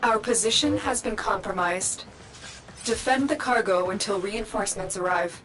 Our position has been compromised. Defend the cargo until reinforcements arrive.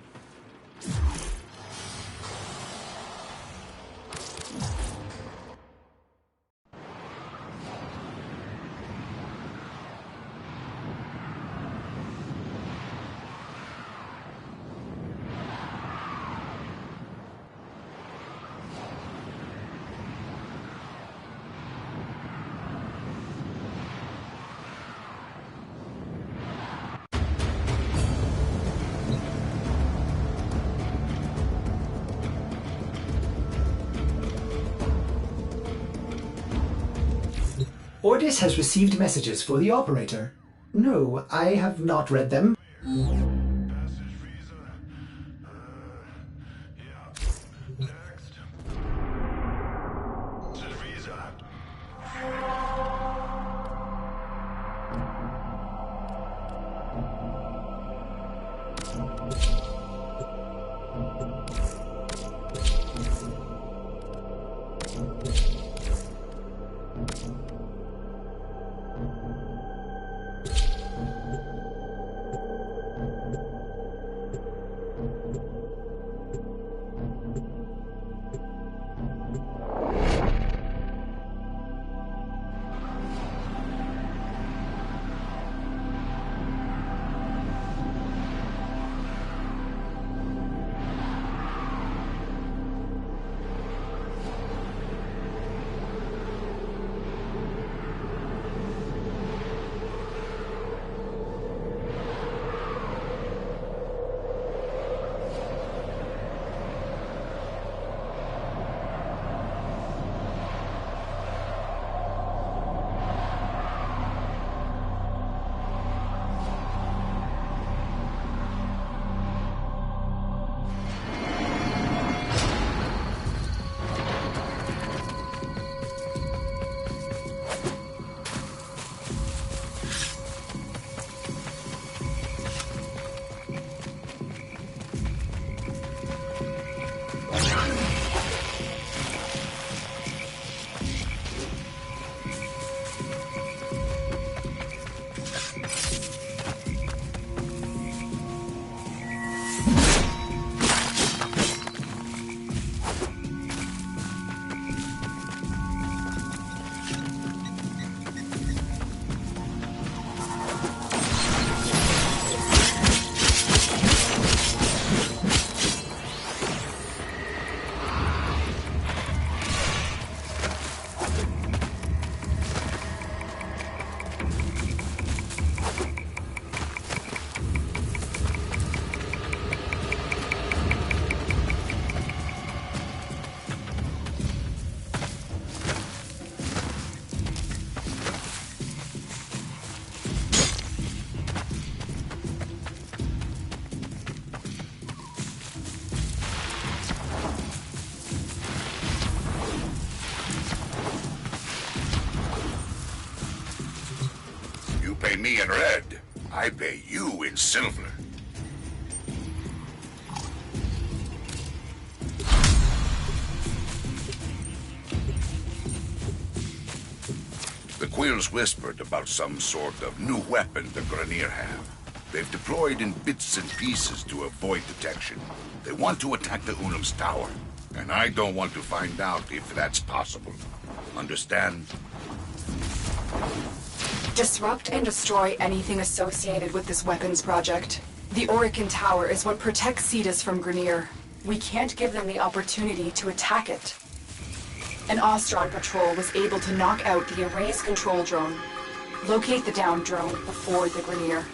Ordis has received messages for the operator. No, I have not read them. Pay me in red, I pay you in silver. The Quills whispered about some sort of new weapon the Grenier have. They've deployed in bits and pieces to avoid detection. They want to attack the Unum's tower, and I don't want to find out if that's possible. Understand? Disrupt and destroy anything associated with this weapons project. The Orican Tower is what protects Cetus from Grenier. We can't give them the opportunity to attack it. An Ostron patrol was able to knock out the Erase control drone. Locate the downed drone before the Grenier.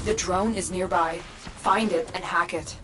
The drone is nearby. Find it and hack it.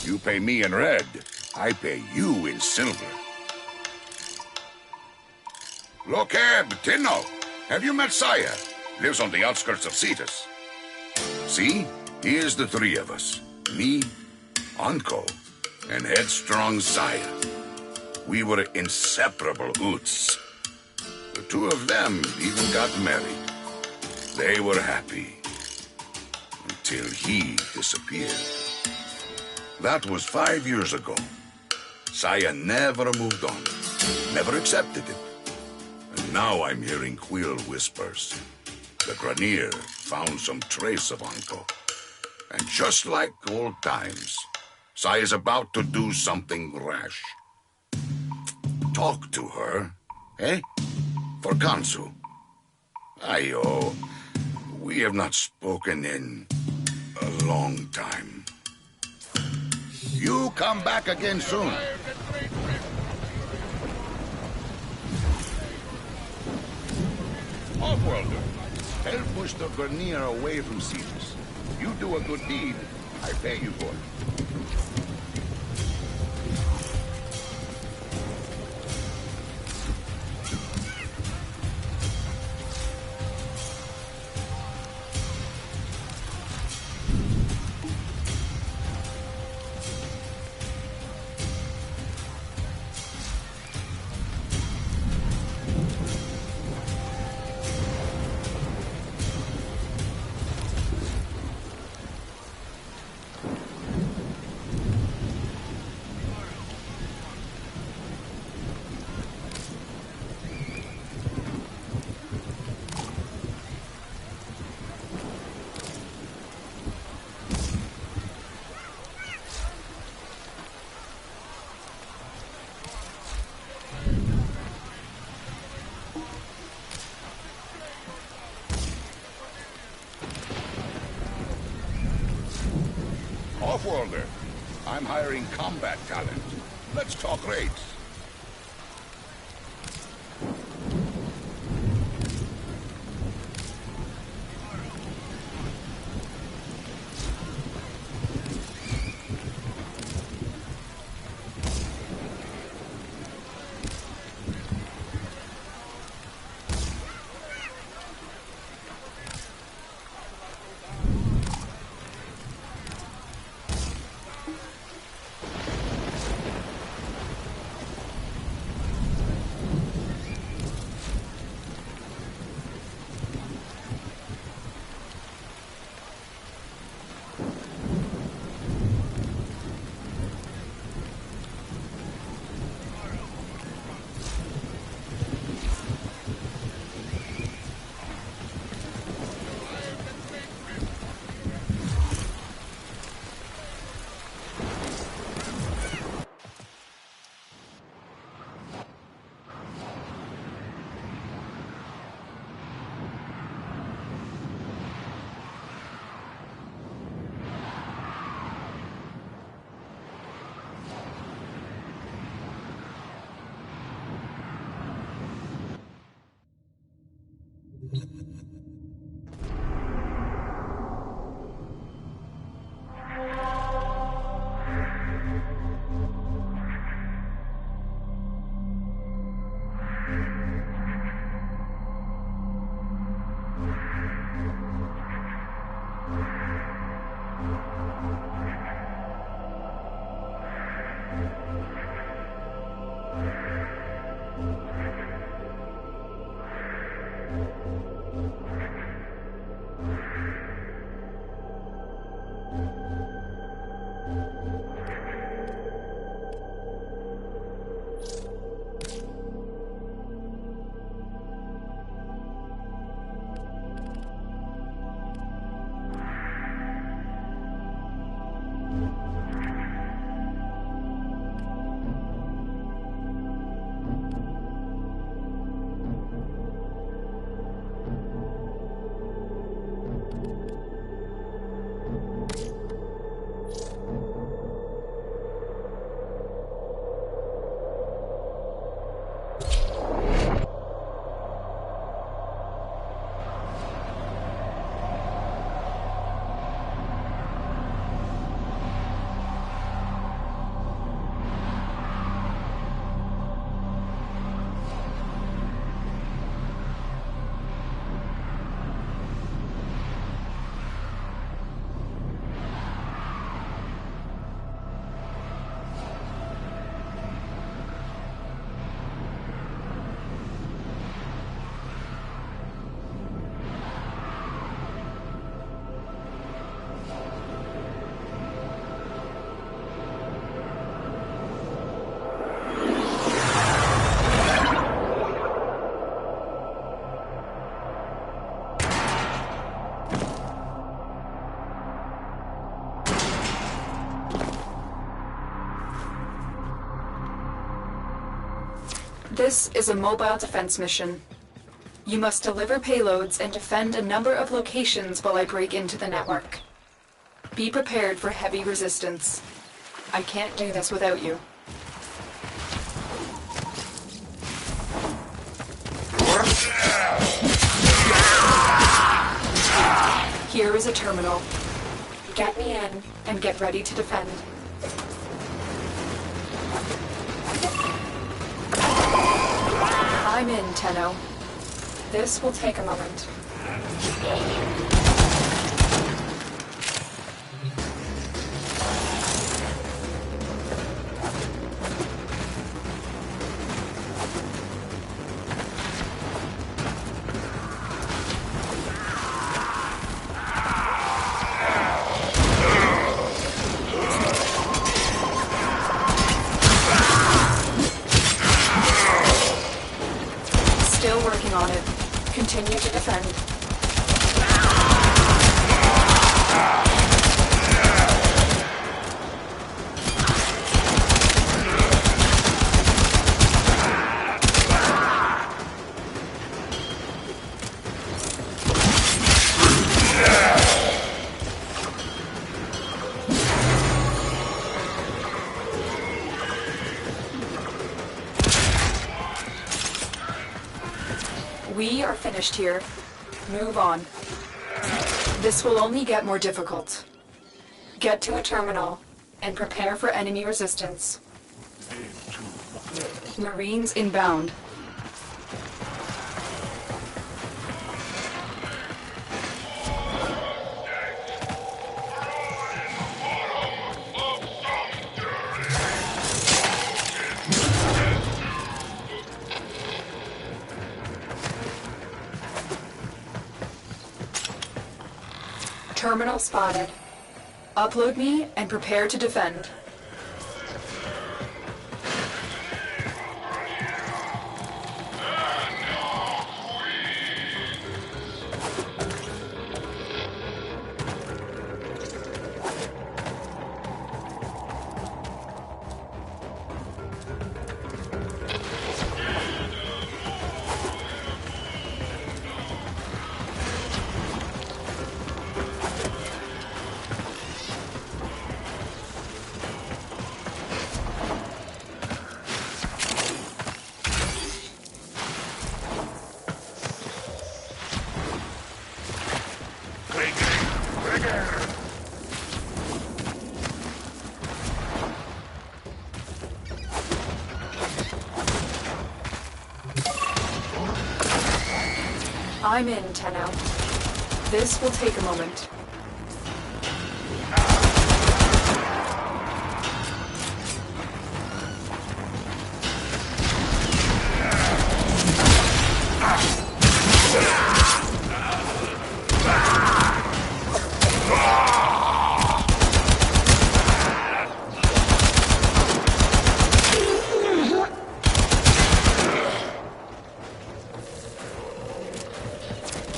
You pay me in red, I pay you in silver. Look here, Tino. Have you met Saya? Lives on the outskirts of Cetus. See? Here's the three of us. Me, Anko, and headstrong Saya. We were inseparable Oots. The two of them even got married. They were happy. Until he disappeared. That was 5 years ago. Saya never moved on. Never accepted it. And now I'm hearing queer whispers. The Grenier found some trace of Anko. And just like old times, Saya's about to do something rash. Talk to her, eh? For Kansu. Ayo, we have not spoken in a long time. You come back again soon. Offworlder, help push the Grenier away from Cetus. You do a good deed, I pay you for it. Offworlder, I'm hiring combat talent. Let's talk rates. This is a mobile defense mission. You must deliver payloads and defend a number of locations while I break into the network. Be prepared for heavy resistance. I can't do this without you. Here is a terminal. Get me in and get ready to defend. I'm in, Tenno. This will take a moment. Still working on it. Continue to defend. We are finished here. Move on. This will only get more difficult. Get to a terminal and prepare for enemy resistance. Marines inbound. Terminal spotted. Upload me and prepare to defend. I'm in, Tenno. This will take a moment.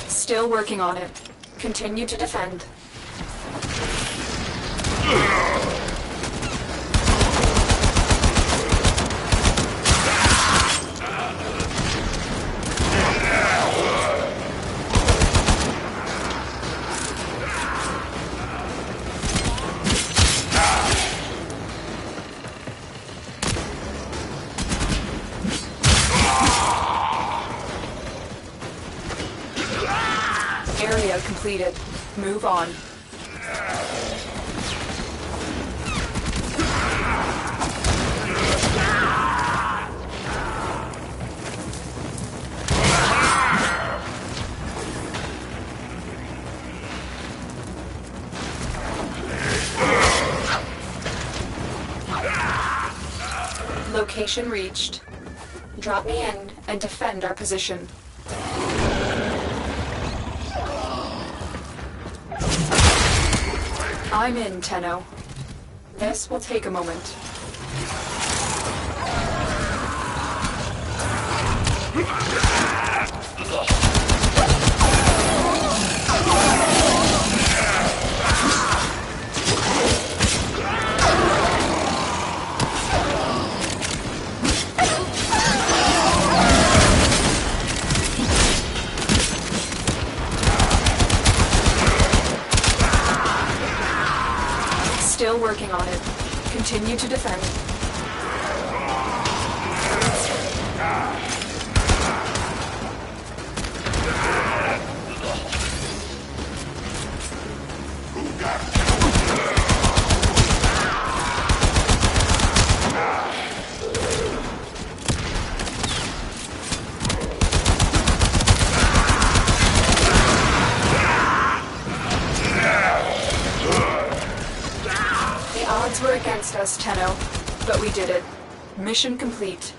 Still working on it. Continue to defend. Area completed. Move on. Location reached. Drop me in and defend our position. I'm in, Tenno. This will take a moment. Still working on it. Continue to defend. Were against us, Tenno, but we did it. Mission complete.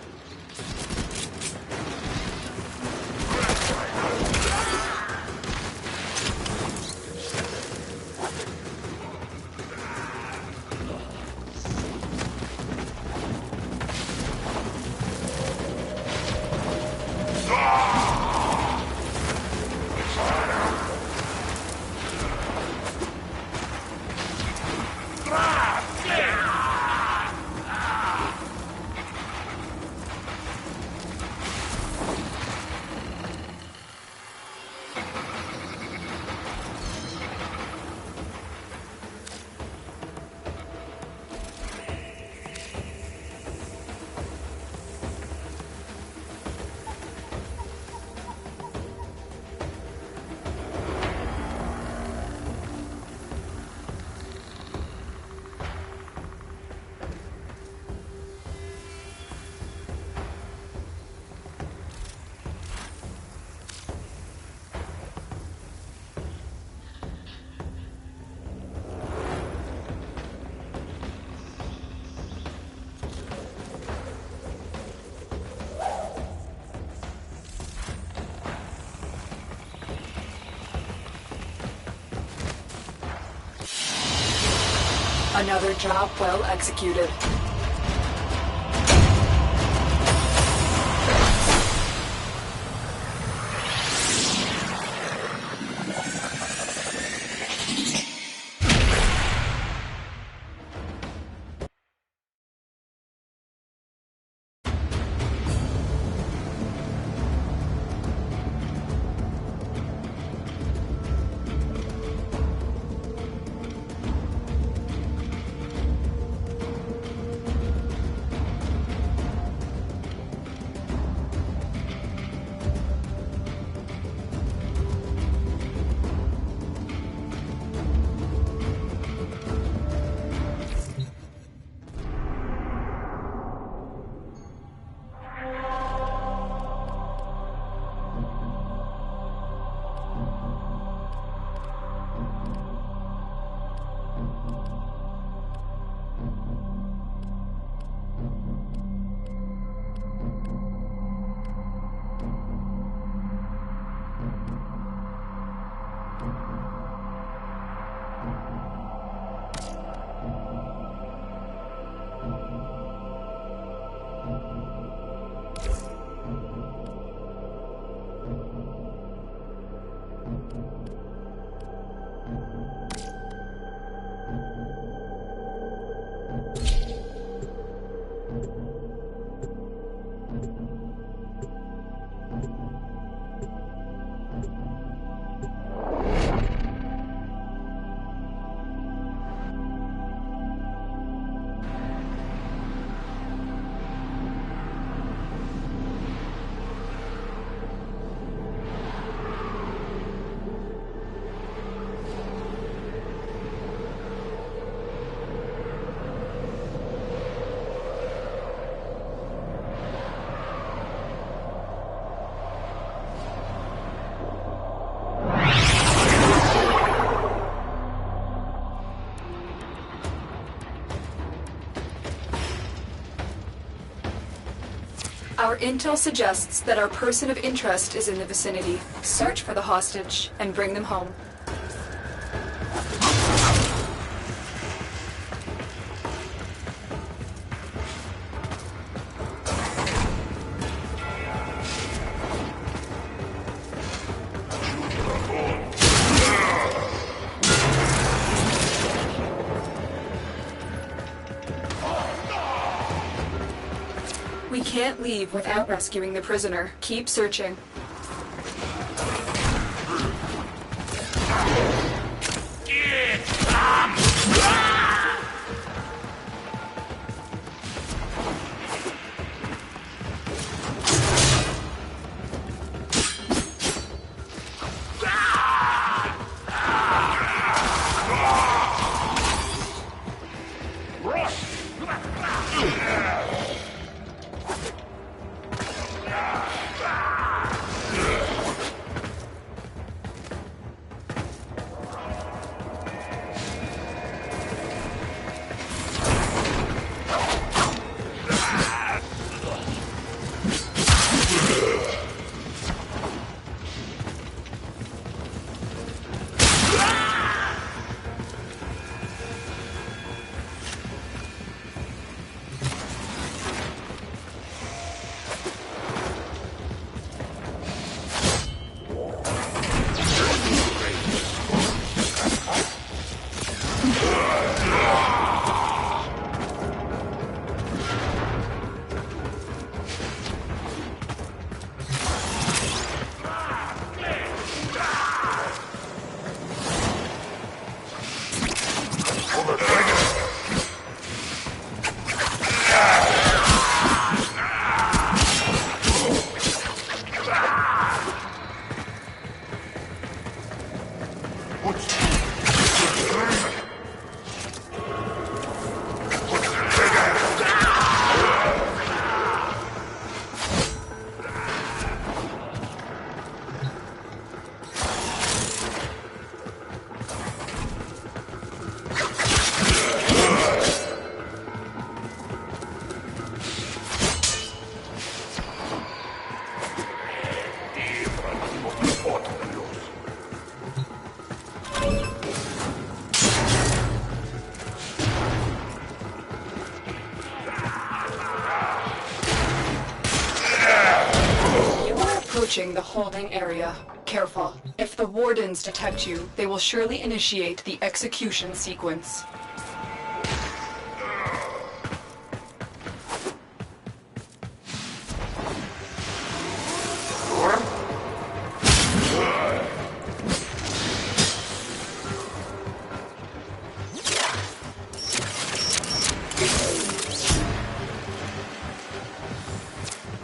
Another job well executed. Our intel suggests that our person of interest is in the vicinity. Search for the hostage and bring them home. We can't leave without rescuing the prisoner. Keep searching. approaching the holding area. Careful. If the wardens detect you, they will surely initiate the execution sequence.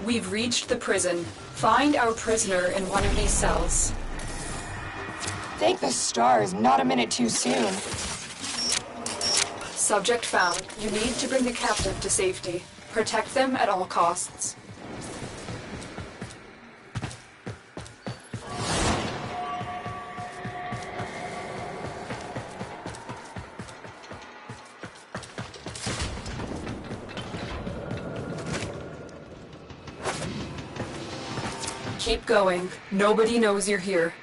We've reached the prison. Find our prisoner in one of these cells. Thank the stars, not a minute too soon. Subject found. You need to bring the captive to safety. Protect them at all costs. Keep going. Nobody knows you're here.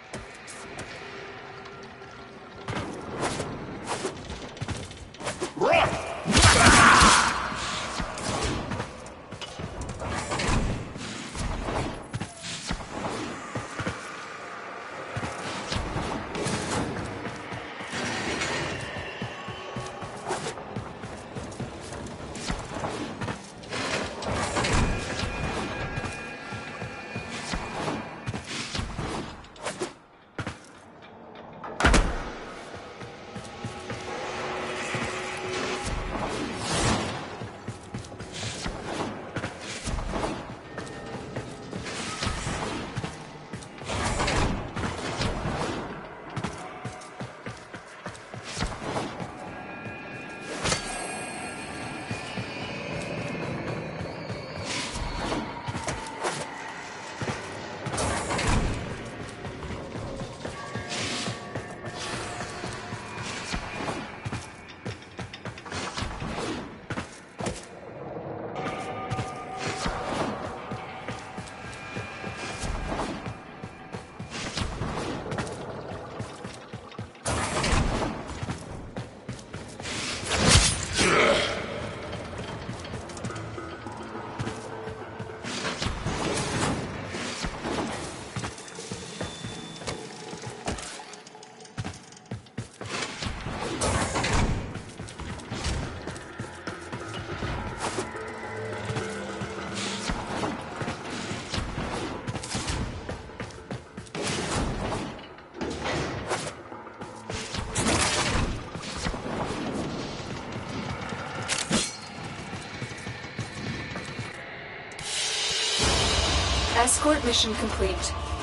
Escort mission complete.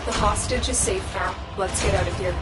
The hostage is safe now. Let's get out of here.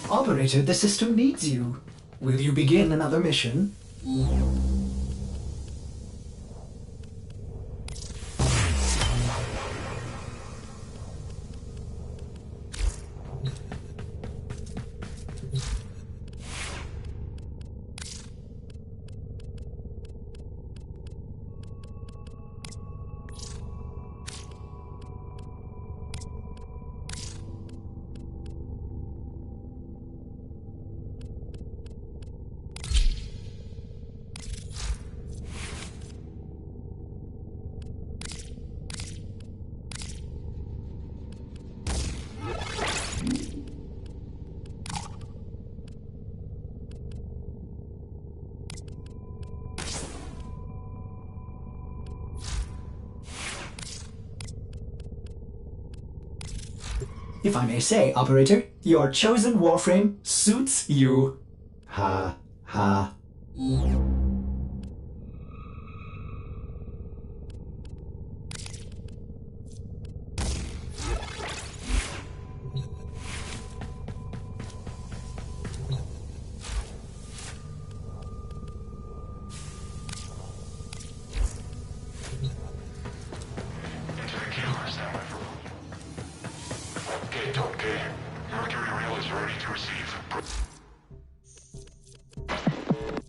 Operator, the system needs you. Will you begin another mission? If I may say, operator, your chosen Warframe suits you. Ha, ha.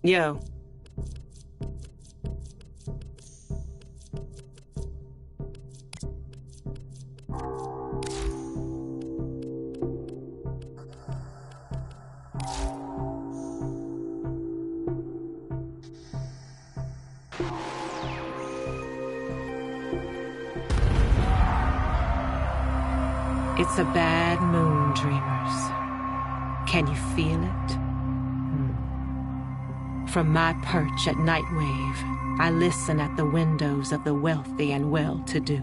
Yo. It's a bad moon, dreamers. Can you feel it? From my perch at Nightwave, I listen at the windows of the wealthy and well-to-do.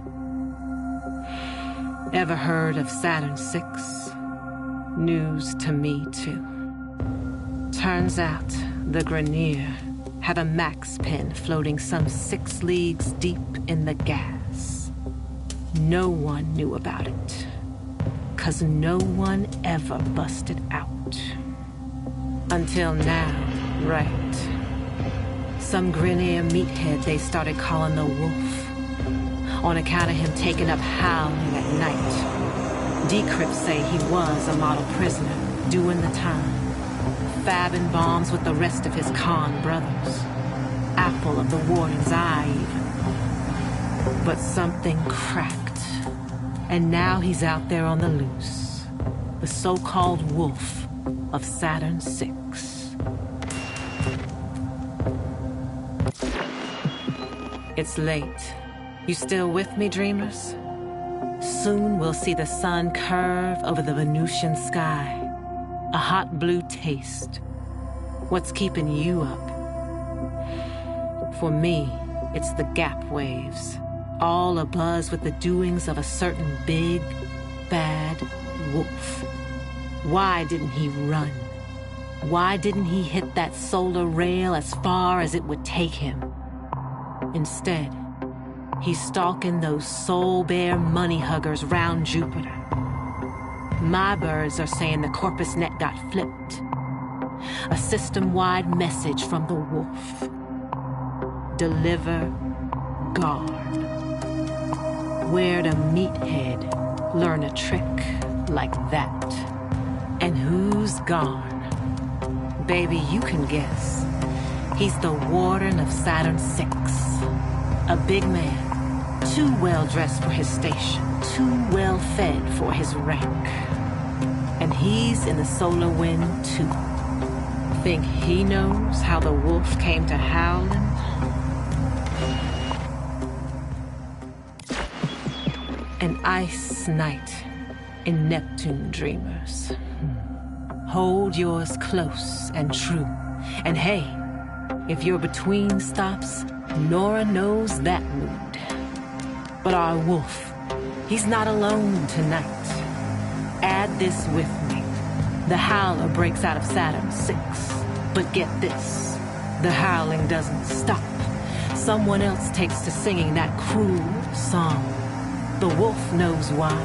Ever heard of Saturn VI? News to me, too. Turns out the Grenier have a max pin floating some 6 leagues deep in the gas. No one knew about it, 'cause no one ever busted out. Until now. Right. Some Grenier meathead they started calling the Wolf, on account of him taking up howling at night. Decrypts say he was a model prisoner, doing the time, fabbing bombs with the rest of his Khan brothers. Apple of the warden's eye, even. But something cracked, and now he's out there on the loose. The so-called Wolf of Saturn VI. It's late. You still with me, dreamers? Soon we'll see the sun curve over the Venusian sky. A hot blue taste. What's keeping you up? For me, it's the gap waves. All abuzz with the doings of a certain big, bad wolf. Why didn't he run? Why didn't he hit that solar rail as far as it would take him? Instead, he's stalking those soul-bare money huggers round Jupiter. My birds are saying the corpus net got flipped. A system-wide message from the wolf. Deliver guard. Where'd a meathead learn a trick like that? And who's gone? Baby, you can guess. He's the warden of Saturn VI. A big man, too well-dressed for his station, too well-fed for his rank. And he's in the solar wind, too. Think he knows how the wolf came to howling? An ice night in Neptune, dreamers. Hold yours close and true. And hey, if you're between stops, Nora knows that mood. But our wolf, he's not alone tonight. Add this with me. The howler breaks out of Saturn VI. But get this, the howling doesn't stop. Someone else takes to singing that cruel song. The wolf knows why,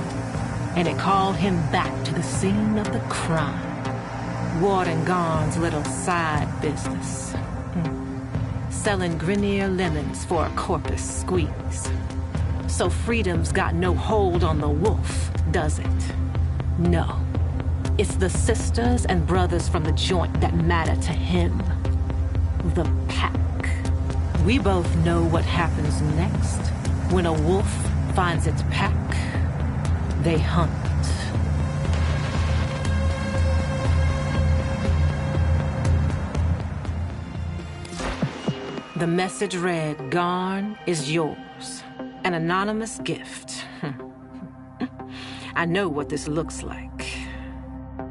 and it called him back to the scene of the crime. Warden Garn's little side business. Selling Grenier lemons for a corpus squeeze. So freedom's got no hold on the wolf, does it? No. It's the sisters and brothers from the joint that matter to him. The pack. We both know what happens next. When a wolf finds its pack, they hunt. The message read, Garn is yours. An anonymous gift. I know what this looks like.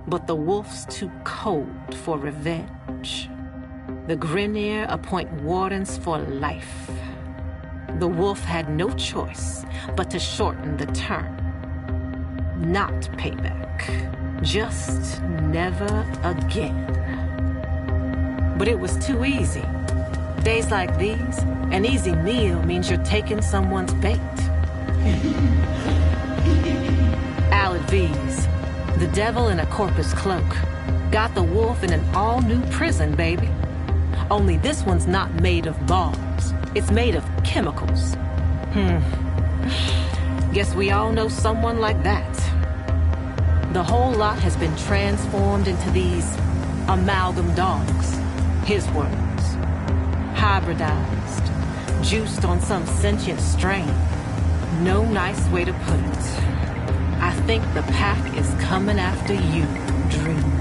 But the wolf's too cold for revenge. The Grenier appoint wardens for life. The wolf had no choice but to shorten the term. not payback. Just never again. But it was too easy. Days like these, an easy meal means you're taking someone's bait. Alad V's, the devil in a corpus cloak, got the wolf in an all-new prison, baby. Only this one's not made of bars. It's made of chemicals. Guess we all know someone like that. The whole lot has been transformed into these amalgam dogs. His words. Hybridized. Juiced on some sentient strain. No nice way to put it. I think the pack is coming after you, Dreams.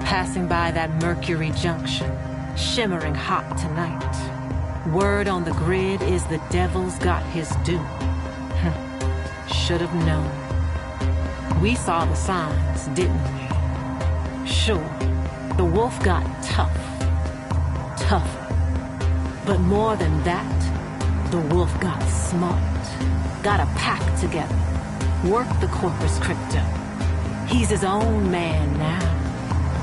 Passing by that Mercury Junction, shimmering hot tonight. Word on the grid is the devil's got his due. Should have known. We saw the signs, didn't we? Sure, the wolf got tougher. But more than that, the wolf got smart. Got a pack together. Worked the corpus crypto. He's his own man now.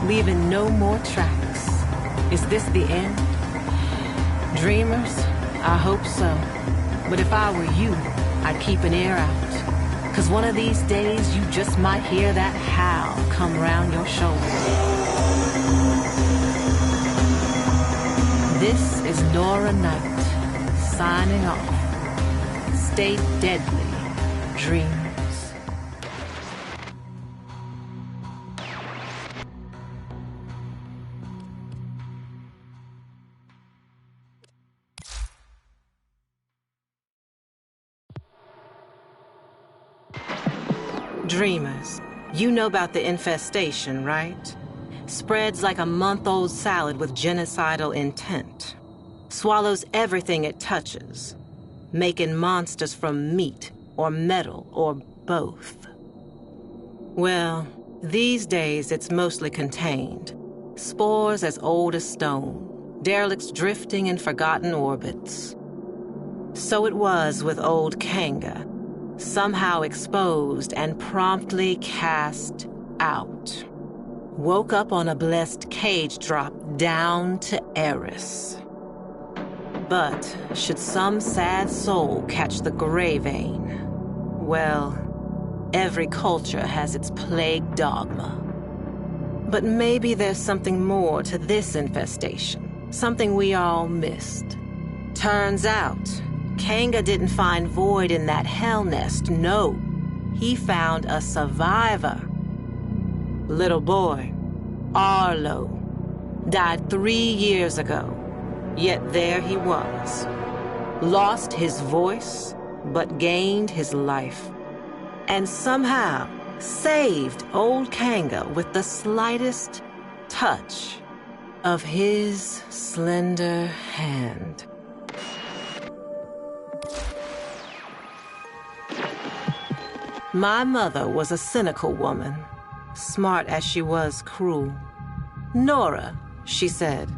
Leaving no more tracks. Is this the end? Dreamers? I hope so. But if I were you, I'd keep an ear out. 'Cause one of these days you just might hear that howl come round your shoulder. This is Nora Knight, signing off. Stay deadly, dreamers. Dreamers, you know about the infestation, right? Spreads like a month-old salad with genocidal intent. Swallows everything it touches, making monsters from meat or metal or both. Well, these days it's mostly contained. Spores as old as stone, derelicts drifting in forgotten orbits. So it was with old Kanga. Somehow exposed and promptly cast out. Woke up on a blessed cage drop down to Eris. But should some sad soul catch the gray vein, well, every culture has its plague dogma. But maybe there's something more to this infestation, something we all missed. Turns out, Kanga didn't find void in that hell nest, no. He found a survivor. Little boy, Arlo, died 3 years ago. Yet there he was. Lost his voice, but gained his life. And somehow saved old Kanga with the slightest touch of his slender hand. My mother was a cynical woman, smart as she was cruel. Nora, she said,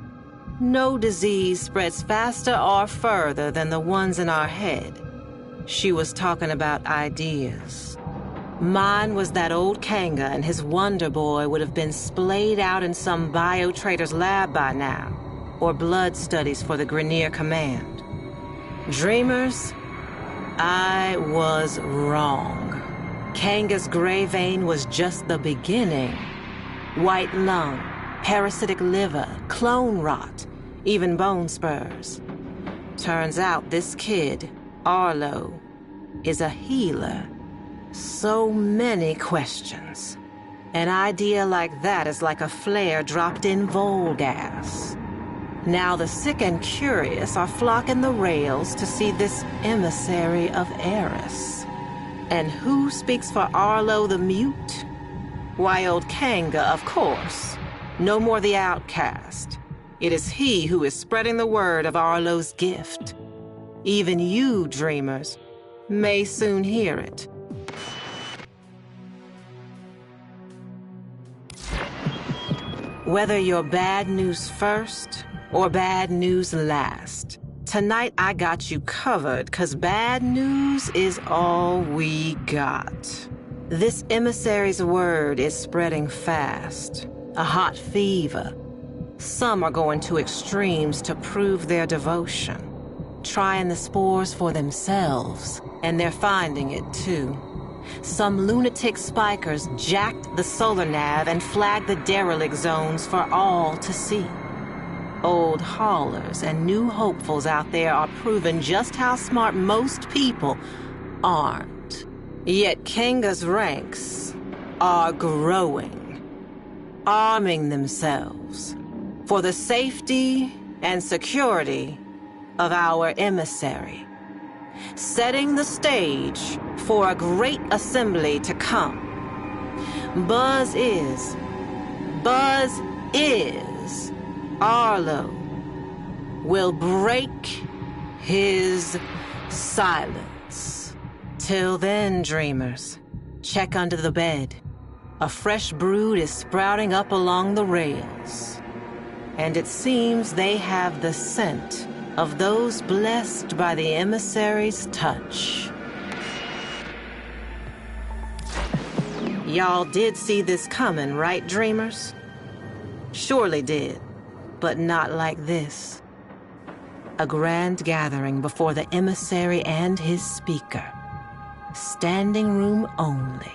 no disease spreads faster or further than the ones in our head. She was talking about ideas. Mine was that old Kanga and his wonder boy would have been splayed out in some bio-trader's lab by now, or blood studies for the Grenier Command. Dreamers, I was wrong. Kanga's gray vein was just the beginning. White lung, parasitic liver, clone rot, even bone spurs. Turns out this kid, Arlo, is a healer. So many questions. An idea like that is like a flare dropped in Vol gas. Now the sick and curious are flocking the rails to see this emissary of Eris. And who speaks for Arlo the Mute? Why, old Kanga, of course. No more the outcast. It is he who is spreading the word of Arlo's gift. Even you, dreamers, may soon hear it. Whether you're bad news first or bad news last, tonight I got you covered, 'cause bad news is all we got. This emissary's word is spreading fast. A hot fever. Some are going to extremes to prove their devotion, trying the spores for themselves, and they're finding it too. Some lunatic spikers jacked the solar nav and flagged the derelict zones for all to see. Old haulers and new hopefuls out there are proving just how smart most people aren't. Yet Kanga's ranks are growing, arming themselves for the safety and security of our emissary, setting the stage for a great assembly to come. Buzz is, Arlo will break his silence. Till then, dreamers, check under the bed. A fresh brood is sprouting up along the rails, and it seems they have the scent of those blessed by the emissary's touch. Y'all did see this coming, right, dreamers? Surely did, but not like this. A grand gathering before the emissary and his speaker. Standing room only.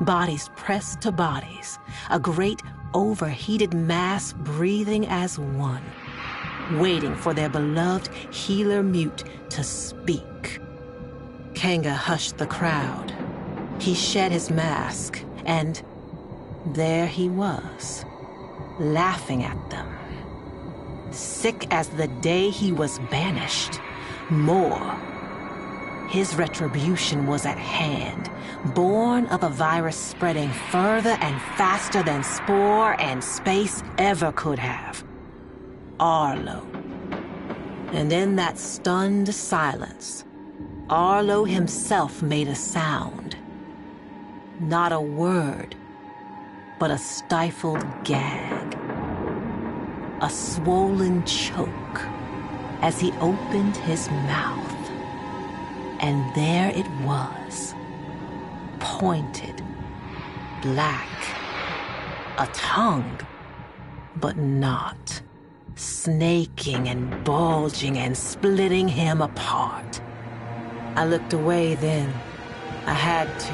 Bodies pressed to bodies. A great overheated mass breathing as one, waiting for their beloved healer mute to speak. Kanga hushed the crowd. He shed his mask, and there he was, laughing at them. Sick as the day he was banished. More. His retribution was at hand, born of a virus spreading further and faster than spore and space ever could have. Arlo. And in that stunned silence, Arlo himself made a sound. Not a word, but a stifled gag. A swollen choke as he opened his mouth. And there it was, pointed, black, a tongue, but not, snaking and bulging and splitting him apart. I looked away then. I had to.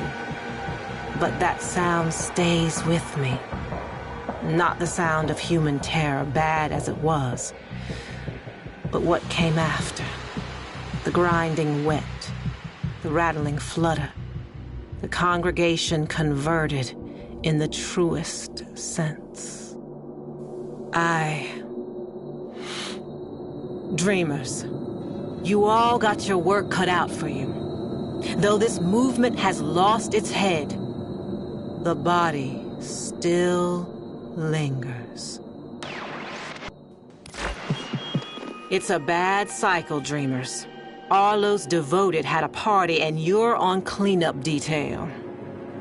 But that sound stays with me. Not the sound of human terror, bad as it was, but what came after. The grinding wet, the rattling flutter, the congregation converted in the truest sense. Dreamers, you all got your work cut out for you. Though this movement has lost its head, the body still lingers. It's a bad cycle, dreamers. Arlo's devoted had a party and you're on cleanup detail.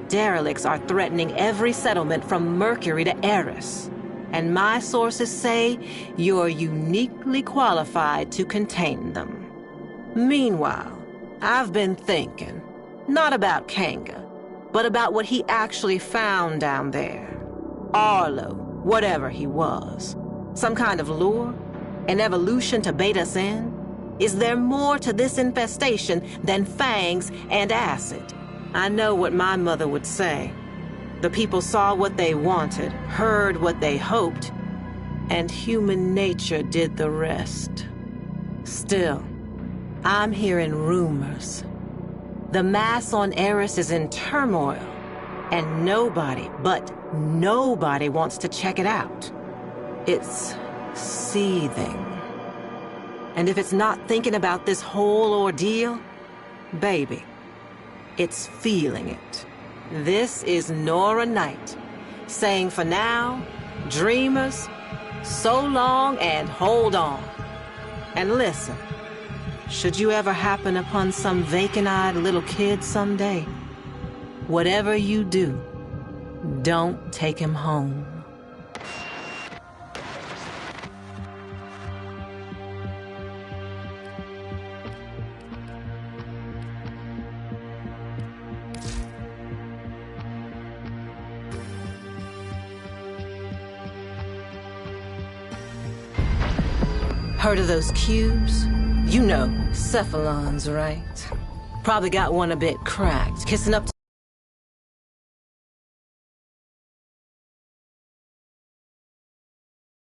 Derelicts are threatening every settlement from Mercury to Eris. And my sources say you're uniquely qualified to contain them. Meanwhile, I've been thinking, not about Kanga, but about what he actually found down there. Arlo, whatever he was. Some kind of lure? An evolution to bait us in? Is there more to this infestation than fangs and acid? I know what my mother would say. The people saw what they wanted, heard what they hoped, and human nature did the rest. Still, I'm hearing rumors. The mass on Eris is in turmoil, and nobody, but nobody wants to check it out. It's seething. And if it's not thinking about this whole ordeal, baby, it's feeling it. This is Nora Knight, saying for now, dreamers, so long and hold on. And listen, should you ever happen upon some vacant-eyed little kid someday, whatever you do, don't take him home. Heard of those cubes? You know, cephalons, right? Probably got one a bit cracked, kissing up to